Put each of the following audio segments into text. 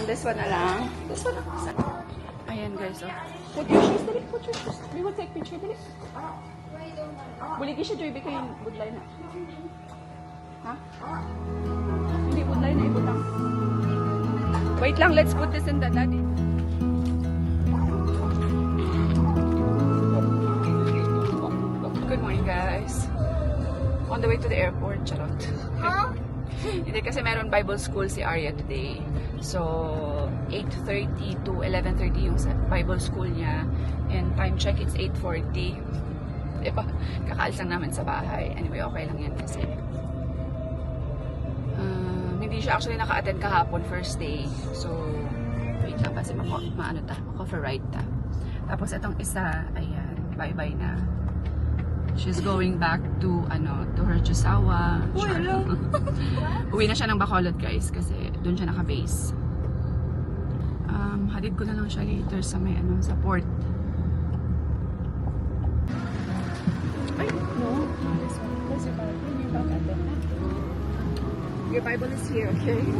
this one na lang. This one na lang. Ayan guys, oh. Put your shoes, dali. Put your shoes. We will take picture, dali. Buligi siya, Joy. Bika yung budlay na. Ha? Hindi, budlay na. Ibutang. Wait lang, let's put this in the daddy. Good morning, guys. On the way to the airport, charot. Huh? Hindi kasi meron Bible school si Arya today. So, 8:30 to 11:30 yung Bible school niya. And time check, it's 8:40. Diba? Kakaalis lang namin sa bahay. Anyway, okay lang yan kasi. Hindi siya actually naka-attend kahapon first day. So, wait lang kasi maka-override ta. Tapos itong isa, ayan, bye-bye na. She's going back to her Chusawa. Uwi na siya ng Bacolod, guys, kasi doon siya naka-base. Hatid ko na lang siya later sa may sa port. Ay, no. This one. Where's your Bible? Your Bible. Your Bible is here, okay? You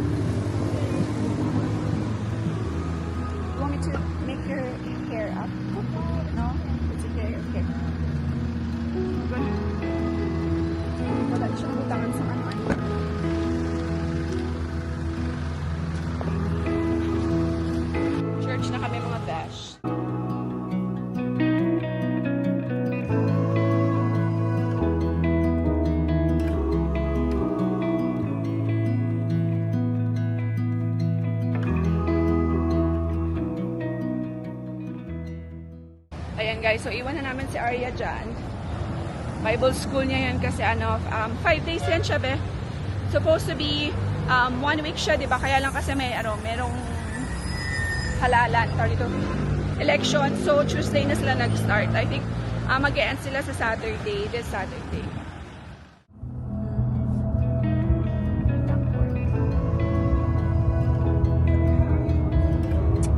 want me to make your hair up? No? It's okay, okay. Wala siyang butangan sa ano. Church na kami mga bash. Ayan guys, so iwan na namin si Arya dyan. Bible school niya yan kasi 5 days yan siya be. Supposed to be 1 week siya, diba? Kaya lang kasi merong halalan, election. So Tuesday na sila nag-start. I think mag-e-end sila sa Saturday, this Saturday.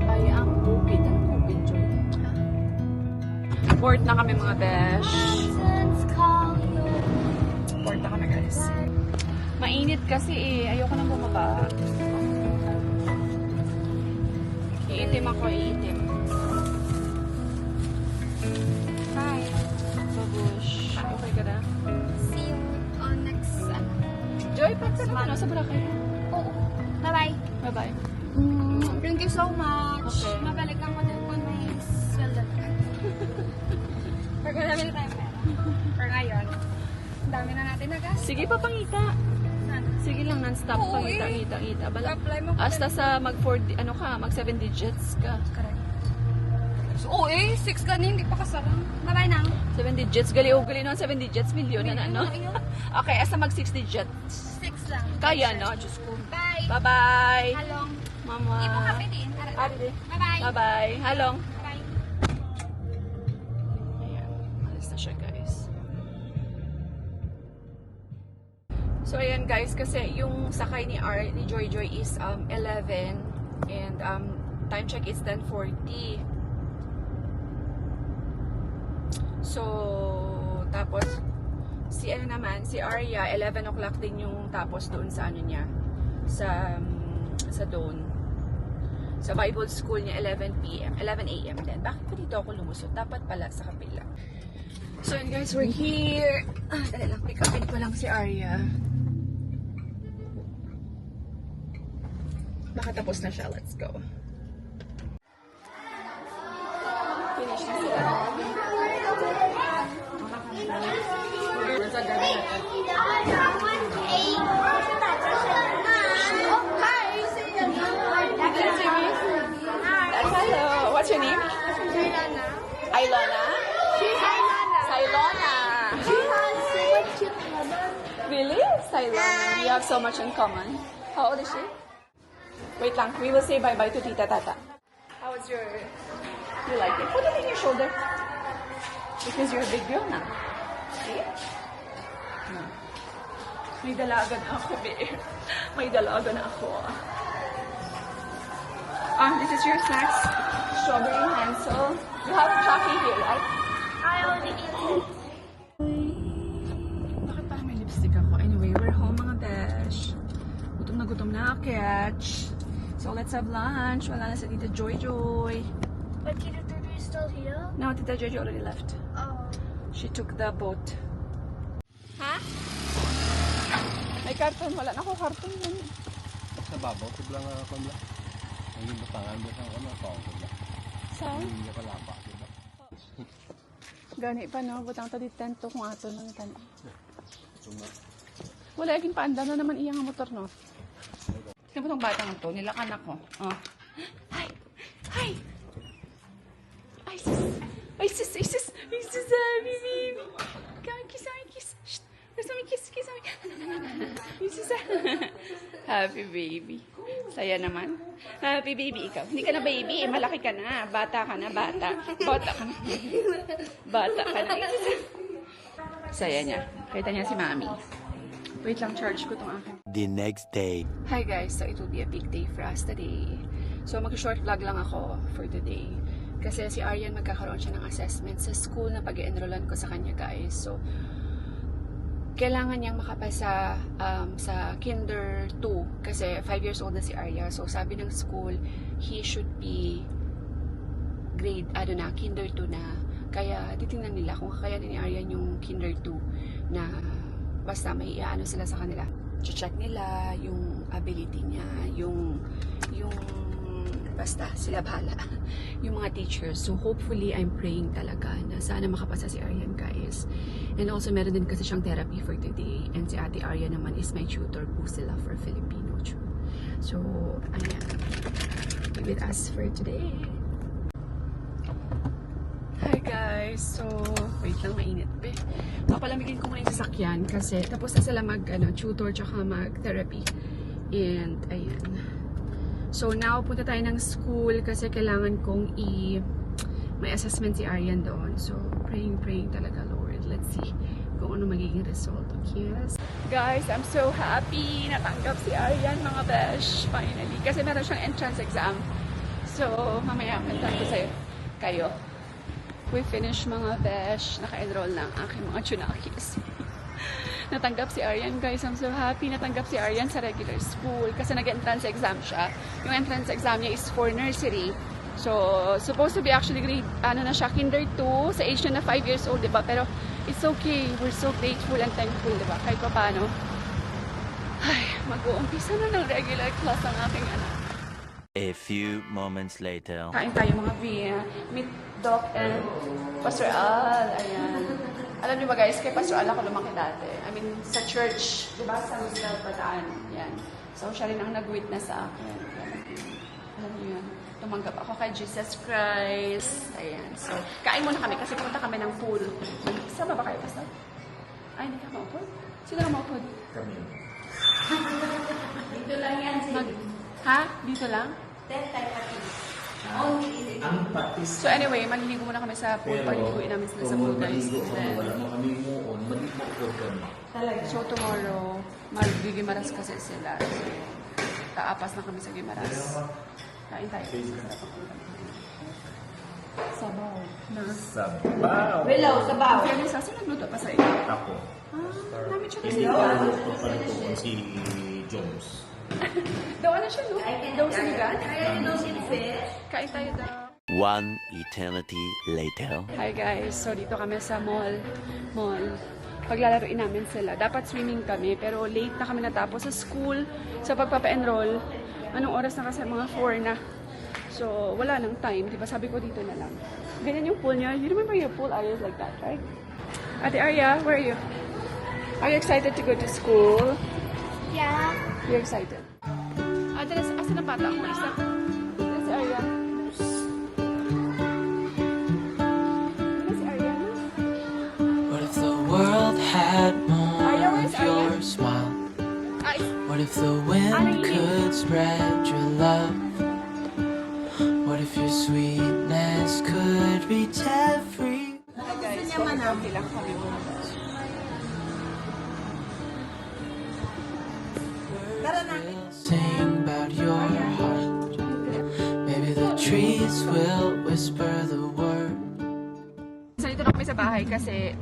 Ay, ang bukid. Ang bukid, Joy. Port na kami mga besh. Port na kami guys. Mainit kasi eh. Ayoko nang bumaba. Iitim ako, iitim. Bye. Babush. Okay ka na? See you on next Joy, pagka naman sa Boracay. Oo. Bye-bye. Bye-bye. Thank you so much. Okay. Mabalik ang ko din kung may sweldo. Pag marami na tayo pera. For ngayon, ang dami na natin nagas. Sige pa, pangita. Sana. Sige lang, non-stop. Oo, Pangita, eh. ngita. Bala. Apply mo. Hasta sa mag 7 digits ka. Correct. So, oo 6 ka na, hindi pa kasarang. Bye-bye na. 7 digits. Gali nun, 7 digits. Milyon na ano. Okay, hasta mag 6 digits. 6 lang. Kaya no? Diyos ko. Bye. Bye-bye. Halong. Mama. Hindi mo happy din. Bye-bye. Bye-bye. Halong. Bye. Ayan. Alis na siya, guys. So, ayan, guys. Kasi yung sakay ni Joy is 11. And time check is 10:40. So, tapos, si Arya, 11 o'clock din yung tapos doon sa niya. Sa Doon. Sa Bible School niya, 11 a.m. din. Bakit pa dito ako lumusot? Dapat pala sa kapila. So, and guys, we're here. Dali lang, pick upin ko lang si Arya. Baka tapos na siya. Let's go. Finish na sila. Hello. What's your name? Ilona? Silona. Really? Silona. We have so much in common. How old is she? Wait lang. We will say bye-bye to Tita Tata. How was your... You like it? Put it in your shoulder. Because you're a big girl now. See? No. May dalaga na ako, babe. May dalaga na ako. This is your snacks. Strawberry Hansel. You have Chucky here, right? I already ate it. Bakit parang may lipstick ako? Anyway, we're home mga besh. Gutom na, catch. So let's have lunch. Wala na si Tita Joy Joy. But Tita Tutu is still here? No, Tita Joy Joy already left. Oh. She took the boat. Ha? May karton. Wala na ako karton yun. Sa babaw, tiblang ako lang. Ang batangan doon ang ano, taong ko lang. Saan? Hindi niya kalapa, diba? Gani pa no, butang ta di tento kung ato lang tan. Suma. Wala aging paanda na naman iyang motor no. Sino tong batang to? Nilakan ako. Oh. Hi. Hi. Ay sis. Ay sis, ay sis. Ay sis, baby. Come kiss, kiss. Shh. Gusto mo kiss, kiss me. Ay sis. Happy baby. Saya naman. Happy baby ikaw. Hindi ka na baby, malaki ka na. Bata ka na, bata. Bata ka na. Bata ka na. Saya niya. Kita niya si Mami. Wait lang, charge ko tong akin. The next day. Hi guys, so it will be a big day for us today. So mag-short vlog lang ako for today. Kasi si Aryan magkakaroon siya ng assessment sa school na pag-enrollan ko sa kanya guys. So, kailangan niyang makapasa sa Kinder 2 kasi 5 years old na si Arya. So, sabi ng school, he should be grade, Kinder 2 na. Kaya, titingnan nila kung kakayanin ni Aryan yung Kinder 2 na basta may iaano sila sa kanila. Check nila yung ability niya, yung basta sila bahala. Yung mga teachers. So, hopefully, I'm praying talaga na sana makapasa si Aryan, guys. And also, meron din kasi siyang therapy for today. And si Ate Arya naman is my tutor po sila for Filipino. So, ayan. Be with us for today. Hi, guys. So, wait lang, mainit pa. Papalamigin ko muna yung sasakyan kasi tapos na sila tutor tsaka mag-therapy. And, ayan. So, now, punta tayo ng school kasi kailangan kong may assessment si Aryan doon. So, praying talaga, Lord. Let's see kung ano magiging result. Yes. Guys, I'm so happy. Natanggap si Aryan, mga besh. Finally. Kasi meron siyang entrance exam. So, mamaya, kantan ko kayo. We finished, mga besh. Naka-enroll na ang aking mga chunakis. Natanggap si Aryan, guys. I'm so happy. Natanggap si Aryan sa regular school kasi nag-entrance exam siya. Yung entrance exam niya is for nursery. So, supposed to be actually grade, na siya, Kinder 2, sa age na 5 years old, diba? Pero, it's okay. We're so grateful and thankful, diba? Kahit pa paano. Ay, mag-uumpisa na ng regular class ang aking anak. A few moments later. Kain tayo mga Via. Meet Doc and Pastor Al. Ayan. Alam niyo ba guys, kay Pastor Al ako lumaki dati. I mean, sa church, di ba, sa Muslim Pataan. Yan. So, siya rin ang nag-witness sa akin. Alam niyo yun. Tumanggap ako kay Jesus Christ. Ayan. So, kain muna kami kasi pumunta kami ng pool. Sama ba kayo, Pastor? Ay, hindi ka maupod? Sino ka maupod? Kami. Dito lang yan. Ha? Dito lang? Ang patis. So anyway, maliligo muna kami sa pool. Paliguin namin sila sa pool guys. Then, wala mo kami muon, maligo ko kami. so tomorrow, mag-Gimaras kasi sila. So, taapas na kami sa Gimaras. Kain tayo. Sabaw. Na. Sabaw! Willow, sabaw. Kaya nisa, sino nagluto pa sa iyo? Ako. Namin siya kasi. Hindi ko luto pa rin ko si Jones. Daw ano siya, no? Daw sinigang? fish. Kain tayo daw. One eternity later. Hi guys, so dito kami sa mall. Paglalaroin namin sila. Dapat swimming kami, pero late na kami natapos sa school, sa pagpapa-enroll. Anong oras na kasi? Mga 4 na. So, wala nang time. Diba sabi ko dito na lang. Ganyan yung pool niya. You remember your pool areas like that, right? Ate Arya, where are you? Are you excited to go to school? Yeah. You're excited? Ate, asan ang bata ko? Isa. Ate si Arya. Ate si Arya. What if the world had more Arya, where's of your Arya? smile? Ay, What if the wind could spread your love? What if your sweetness could reach every... hi guys. Okay lang kami muna. Sing about your heart. Maybe the trees will whisper the word. So, dito na kami sa bahay kasi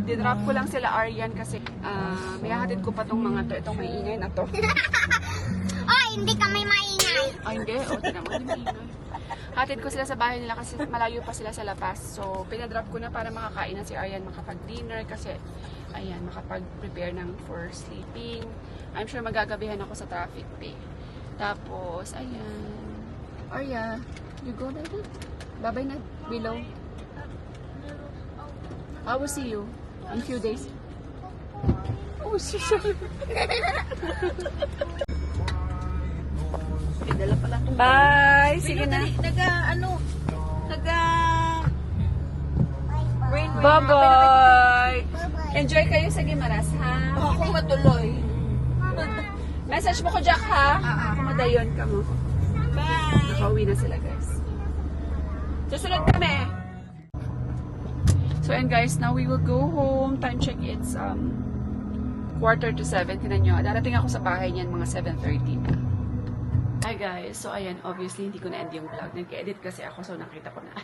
dinrop ko lang sila Aryan kasi may hahatid ko pa tong mga to. Itong may ingay na to. Ay, hindi kami maingay. Ay, hindi. O, tinan mo, hindi maingay. Hatid ko sila sa bahay nila kasi malayo pa sila sa labas. So, pinadrop ko na para makakain na si Aryan, makapag-dinner kasi, ayan, makapag-prepare ng for sleeping. I'm sure magagabihan ako sa traffic pay. Tapos, ayan. Arya, you go na din. Bye-bye na, below. I will see you in a few days. Oh, sorry. Dala pala itong Bye! Sige na. Bye-bye! Enjoy kayo sa Gimaras, ha? Ako matuloy. Message mo ko, Jack, ha? Kumadayon ka mo. Bye! Nakauwi na sila, guys. Susunod kami! So, and guys, now we will go home. Time check, it's 6:45. Tinan nyo, darating ako sa bahay niyan mga 7:30 na. Hi guys, so ayan, obviously hindi ko na-end yung vlog. Nag-edit kasi ako, so nakita ko na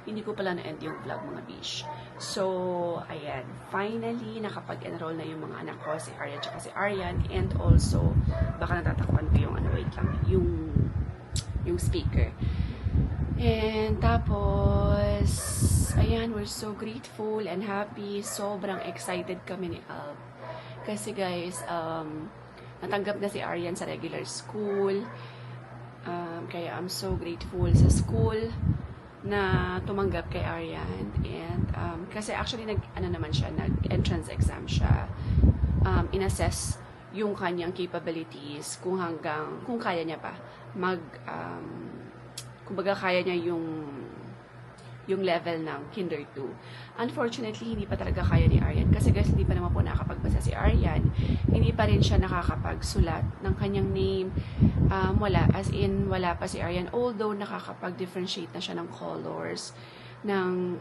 hindi ko pala na-end yung vlog, mga bish. So, ayan, finally, nakapag-enroll na yung mga anak ko, si Arya at si Aryan, and also, baka natatakpan ko yung, wait lang, yung speaker. And tapos, ayan, we're so grateful and happy. Sobrang excited kami ni Alp. Kasi guys, natanggap na si Aryan sa regular school. Kaya I'm so grateful sa school na tumanggap kay Aryan. And kasi actually nag-entrance exam siya. In-assess yung kanyang capabilities kung kaya niya pa kumbaga kaya niya yung level ng Kinder 2. Unfortunately, hindi pa talaga kaya ni Aryan. Kasi guys, hindi pa naman po nakakapagbasa si Aryan. Hindi pa rin siya nakakapagsulat ng kanyang name. Wala. As in, wala pa si Aryan. Although, nakakapag-differentiate na siya ng colors, ng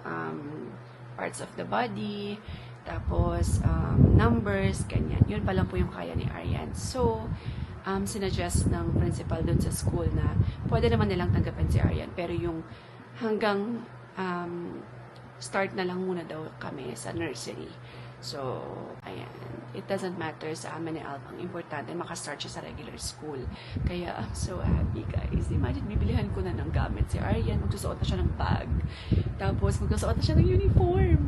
parts of the body, tapos numbers, ganyan. Yun pa lang po yung kaya ni Aryan. So, sinuggest ng principal dun sa school na pwede naman nilang tanggapin si Aryan. Pero yung hanggang start na lang muna daw kami sa nursery. So, ayan. It doesn't matter sa amin ni Alp. Ang importante, makastart siya sa regular school. Kaya, I'm so happy, guys. Imagine, bibilihan ko na ng gamit si Aryan. Magsusuot na siya ng bag. Tapos, magsusuot na siya ng uniform.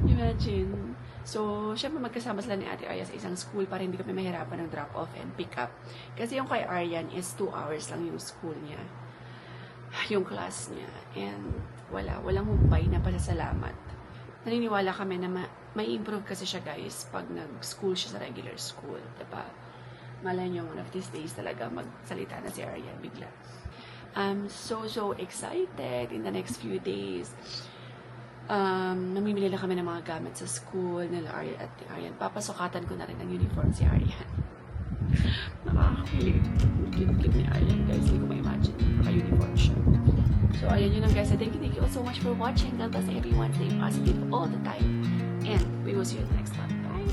Imagine. So, syempre magkasama sila ni Ate Arya sa isang school para hindi kami mahirapan ng drop-off and pick-up. Kasi yung kay Aryan is 2 hours lang yung school niya. Yung class niya. And walang humpay na pasasalamat. Naniniwala kami na may improve kasi siya, guys, pag nag-school siya sa regular school. Diba? Malay niyo, one of these days talaga magsalita na si Aryan bigla. I'm so excited in the next few days. Namimili na kami ng mga gamit sa school nila Aryan at Aryan. Papasukatan ko na rin ang uniform si Aryan. Nakakakulit. Cute ni Aryan, guys. Hindi ko ma-imagine. Naka-uniform siya. So, ayan yun lang, guys. Thank you all so much for watching. God bless everyone. Stay positive all the time. And we will see you in the next one. Bye!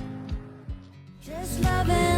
Just loving